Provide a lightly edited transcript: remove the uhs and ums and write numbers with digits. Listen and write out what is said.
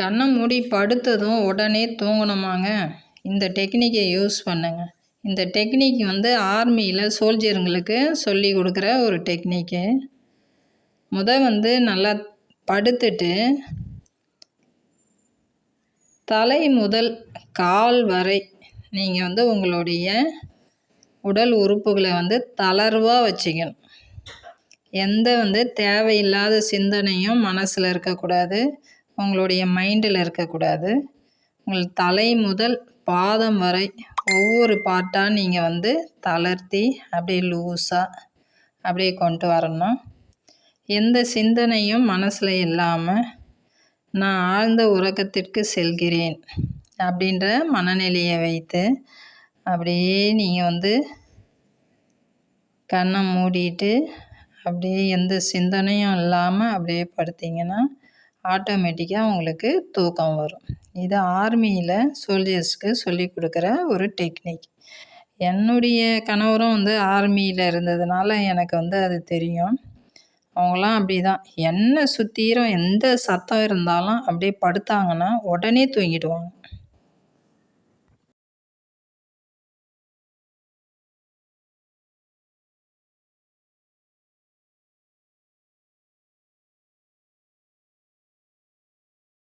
கண்ணை மூடி படுத்ததும் உடனே தூங்கணுமாங்க? இந்த டெக்னிக்கை யூஸ் பண்ணுங்க. இந்த டெக்னிக் ஆர்மியில் சோல்ஜருங்களுக்கு சொல்லி கொடுக்குற ஒரு டெக்னிக்கு. நல்லா படுத்துட்டு தலை முதல் கால் வரை நீங்கள் உங்களுடைய உடல் உறுப்புகளை தளர்வாக வச்சுக்கணும். எந்த தேவையில்லாத சிந்தனையும் மனசில் இருக்கக்கூடாது, உங்களுடைய மைண்டில் இருக்கக்கூடாது. உங்கள் தலை முதல் பாதம் வரை ஒவ்வொரு பார்ட்டாக நீங்கள் தளர்த்தி அப்படியே லூஸாக அப்படியே கொண்டு வரணும். எந்த சிந்தனையும் மனசில் இல்லாமல் நான் ஆழ்ந்த உறக்கத்திற்கு செல்கிறேன் அப்படின்ற மனநிலையை வைத்து அப்படியே நீங்கள் கண்ணை மூடிட்டு அப்படியே எந்த சிந்தனையும் இல்லாமல் அப்படியே படுத்திங்கன்னா ஆட்டோமேட்டிக்காக உங்களுக்கு தூக்கம் வரும். இது ஆர்மியில் சோல்ஜர்ஸ்க்கு சொல்லி கொடுக்குற ஒரு டெக்னிக். என்னுடைய கணவரும் ஆர்மியில் இருந்ததுனால எனக்கு அது தெரியும். அவங்களாம் அப்படி தான், என்ன சுற்றிலும் எந்த சத்தம் இருந்தாலும் அப்படியே படுத்தாங்கன்னா உடனே தூங்கிடுவாங்க.